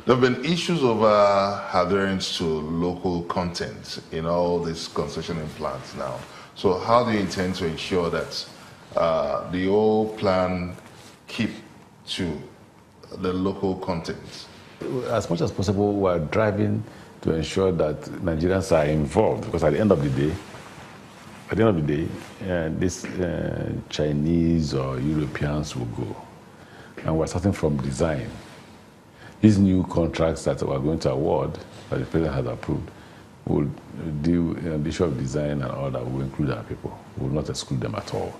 There have been issues over adherence to local content in all these concessioning plans now. So how do you intend to ensure that the old plan keep to the local content? As much as possible, we're driving to ensure that Nigerians are involved, because at the end of the day, these Chinese or Europeans will go. And we're starting from design. These new contracts that we're going to award, that the President has approved, will deal the issue of design and all that. Will include our people. We will not exclude them at all.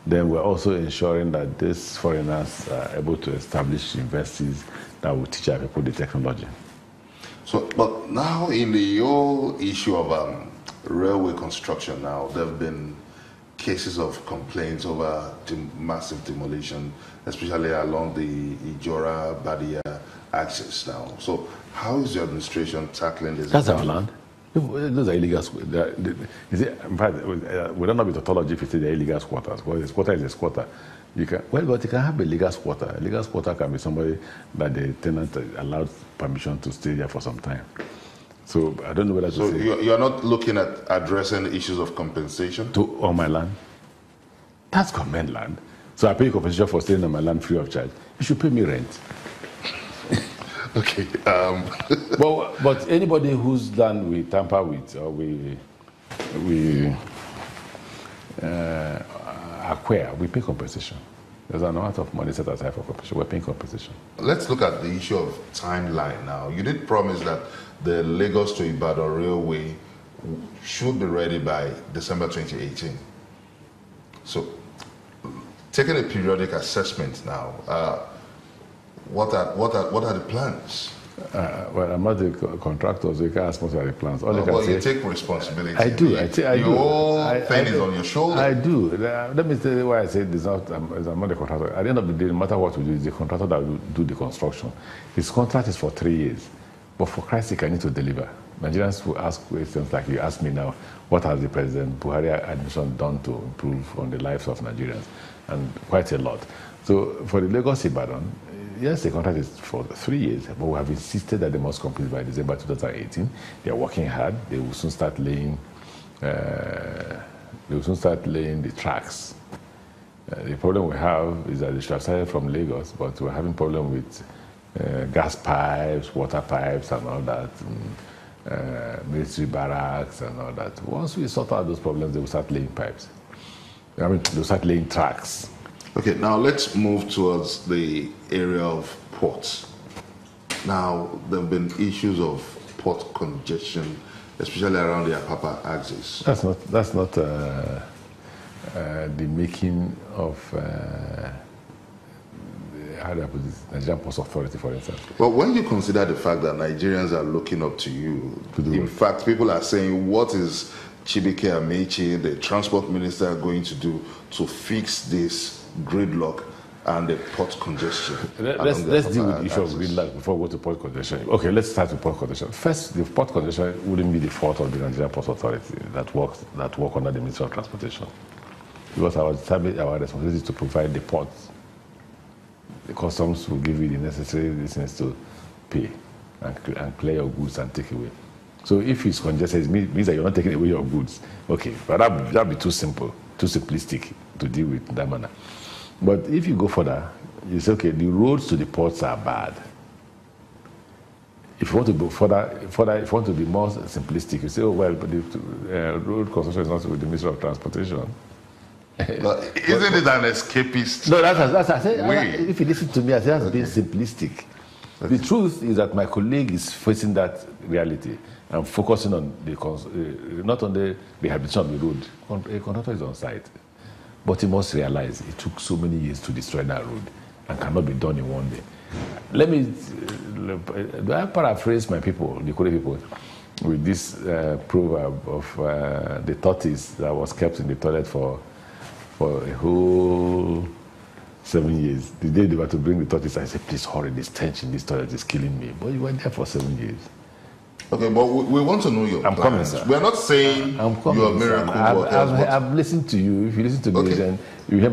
Then we're also ensuring that these foreigners are able to establish universities that will teach our people the technology. So, but now in the whole issue of railway construction now, there have been cases of complaints over massive demolition, especially along the Ijora-Badia axis now. So how is the administration tackling this? That's our land. Those are illegal. In fact, we don't know the tautology if it's the illegal squatters. Well, a squatter is a squatter. But you can have a legal squatter. A legal squatter can be somebody that the tenant allowed permission to stay there for some time. So I don't know whether to say. So you're not looking at addressing issues of compensation? On my land? That's government land. So I pay compensation for staying on my land free of charge. You should pay me rent. Okay. But anybody whose land we tamper with or we acquire, we pay compensation. There's an amount of money set aside for compensation. We're paying compensation. Let's look at the issue of timeline now. You did promise that the Lagos to Ibadan Railway should be ready by December 2018. So, taking a periodic assessment now, what are the plans? Well, I'm not the contractor, so you can't ask me what are the plans. All you take responsibility. I do. The whole thing is on your shoulder. I do. Let me tell you why I say this. I'm not the contractor. At the end of the day, no matter what we do, it's the contractor that will do the construction. His contract is for 3 years. But for Christ's sake, I need to deliver. Nigerians will ask questions like you ask me now, what has the President Buhari administration done to improve on the lives of Nigerians? And quite a lot. So for the Lagos-Ibadan, yes, the contract is for 3 years, but we have insisted that they must complete by December 2018. They are working hard. They will soon start laying. The tracks. The problem we have is that they should have started from Lagos, but we're having problem with gas pipes, water pipes, and all that. Military barracks and all that. Once we sort out those problems, they will start laying pipes. I mean, they will start laying tracks. Okay, now let's move towards the area of ports. Now, there have been issues of port congestion, especially around the Apapa axis. That's not the making of how do I put this? Nigerian Ports Authority, for instance. Well, when you consider the fact that Nigerians are looking up to you, in fact, people are saying, what is Chibike Amaechi, the transport minister, going to do to fix this gridlock and the port congestion? Let's deal with the issue of gridlock before we go to port congestion. Okay, let's start with port congestion. First, the port congestion wouldn't be the fault of the Nigerian Ports Authority that work under the Ministry of Transportation. Because our responsibility is to provide the ports. The customs will give you the necessary license to pay and clear your goods and take away. So if it's congested, it means that you're not taking away your goods. Okay, but that'd be too simple, too simplistic to deal with in that manner. But if you go further, you say, okay, the roads to the ports are bad. If you want to go further, if you want to be more simplistic, you say, oh, well, but the road construction is not with the Ministry of Transportation. But isn't it an escapist? No, that's I say, if you listen to me, I say that's being simplistic. Okay. The truth is that my colleague is facing that reality and focusing on not on the rehabilitation of the road. A contractor is on site. But he must realize it took so many years to destroy that road and cannot be done in one day. Let me paraphrase my people, the Kore people, with this proverb of the tortoise that was kept in the toilet for a whole 7 years. The day they were to bring the tortoise, I said, please hurry, this stench in this toilet is killing me. But you were there for 7 years. Okay, but we want to know your plans. Coming, sir. We're not saying you're a miracle worker. I've listened to you. If you listen to me, then you hear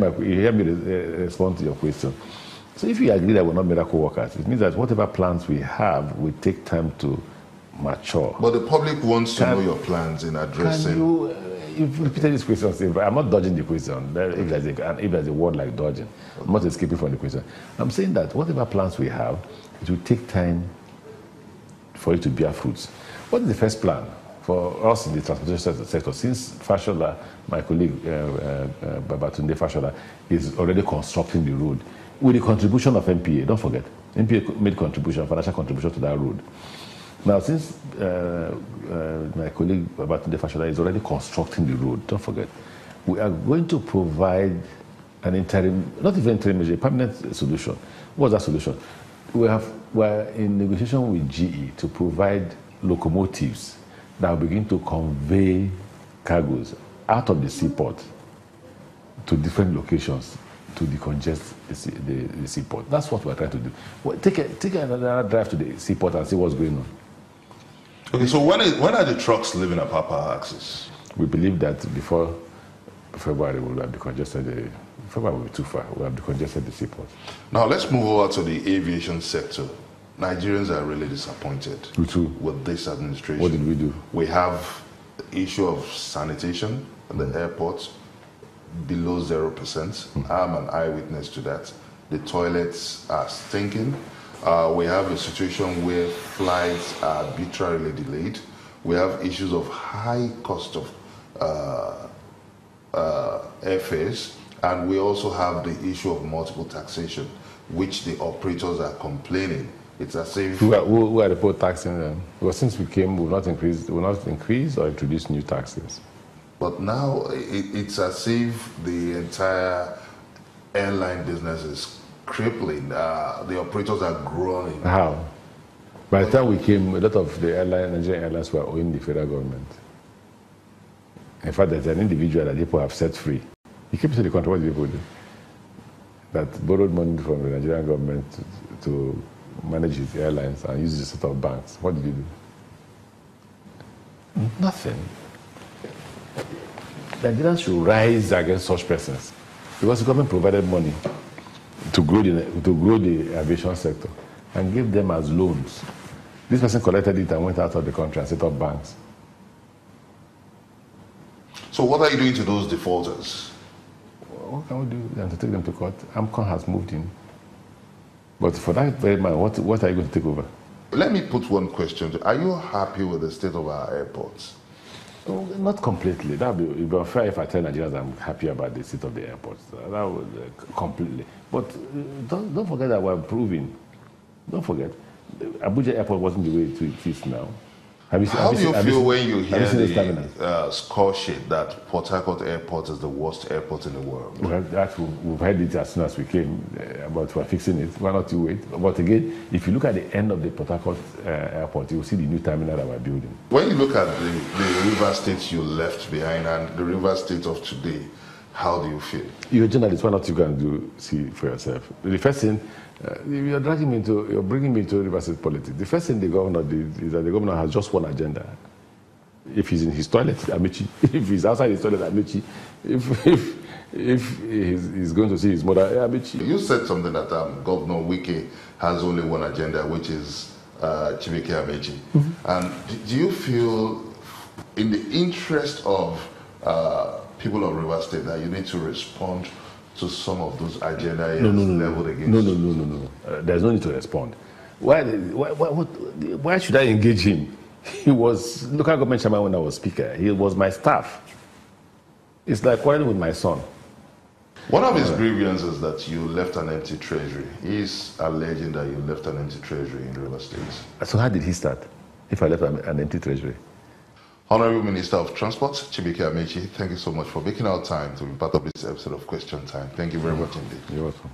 me respond to your question. So if you agree that we're not miracle workers, it means that whatever plans we have will take time to mature. But the public wants to know your plans in addressing... You've repeated this question. I'm not dodging the question. If there's a word like dodging, I'm not escaping from the question. I'm saying that whatever plans we have, it will take time for it to bear fruits. What is the first plan for us in the transportation sector? Since Fashola, my colleague Babatunde Fashola, is already constructing the road with the contribution of MPA. Don't forget, MPA made financial contribution to that road. Now, since my colleague Babatunde Fashola is already constructing the road, don't forget, we are going to provide an interim, not even interim measure, a permanent solution. What's that solution? We're in negotiation with GE to provide locomotives that will begin to convey cargoes out of the seaport to different locations to decongest the seaport. That's what we're trying to do. Well, take another drive to the seaport and see what's going on. Okay, so when are the trucks leaving Apapa axis? We believe that before February we'll have decongested February will be too far. We'll have decongested the seaport. Now let's move over to the aviation sector. Nigerians are really disappointed with this administration. What did we do? We have the issue of sanitation at the airports below 0%. I'm an eyewitness to that. The toilets are stinking. We have a situation where flights are arbitrarily delayed. We have issues of high cost of airfares, and we also have the issue of multiple taxation, which the operators are complaining. It's as if... Who are the poor taxing them? Because since we came, we'll not increase or introduce new taxes. But now it's as if the entire airline business is crippling. The operators are groaning. How? By the time we came, a lot of the Nigerian airlines were owing the federal government. In fact, there's an individual that people have set free. He came to the country, what did people do? That borrowed money from the Nigerian government to manage his airlines and use a set of banks. What did he do? Nothing. Nigerians should rise against such persons because the government provided money to grow the aviation sector and gave them as loans. This person collected it and went out of the country and set up banks. So what are you doing to those defaulters? What can we do? And to take them to court? AMCON has moved in. But for that very man, what are you going to take over? Let me put one question. Are you happy with the state of our airports? Oh, not completely. That would be unfair if I tell Nigerians I'm happy about the state of the airports. That would completely. But don't forget that we're improving. Don't forget, Abuja Airport wasn't the way it is now. How do you feel when you hear the score sheet that Port Harcourt Airport is the worst airport in the world? Well, we've heard it as soon as we came, but we're fixing it. Why not you wait? But again, if you look at the end of the Port Harcourt Airport, you will see the new terminal that we're building. When you look at the river state you left behind and the river state of today, how do you feel? You're a journalist, why not you can see for yourself? The first thing, you're bringing me into river state politics. The first thing the governor did is that the governor has just one agenda. If he's in his toilet, Amaechi. If he's outside his toilet, Amaechi. If he's going to see his mother, Amaechi. You said something that Governor Wike has only one agenda, which is Chibike Amaechi. And do you feel, in the interest of people of River State, that you need to respond to some of those agendas leveled against? No. There's no need to respond. Why should I engage him? He was local government chairman when I was speaker. He was my staff. It's like quarreling with my son. One of his grievances is that you left an empty treasury. He's alleging that you left an empty treasury in River State. So how did he start, if I left an empty treasury? Honorable Minister of Transport, Chibike Amaechi, thank you so much for making our time to be part of this episode of Question Time. Thank you very much indeed. You're welcome.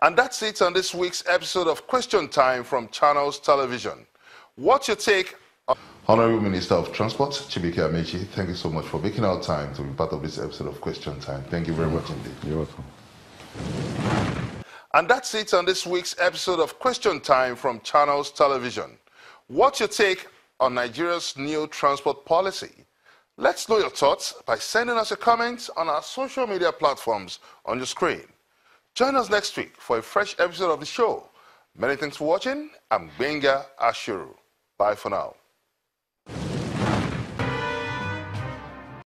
And that's it on this week's episode of Question Time from Channels Television. What's your take? Honorable Minister of Transport, Chibike Amaechi, thank you so much for making our time to be part of this episode of Question Time. Thank you very much indeed. You're welcome. And that's it on this week's episode of Question Time from Channels Television. What's your take on Nigeria's new transport policy? Let's know your thoughts by sending us a comment on our social media platforms on your screen. Join us next week for a fresh episode of the show. Many thanks for watching. I'm Benga Ashuru. Bye for now.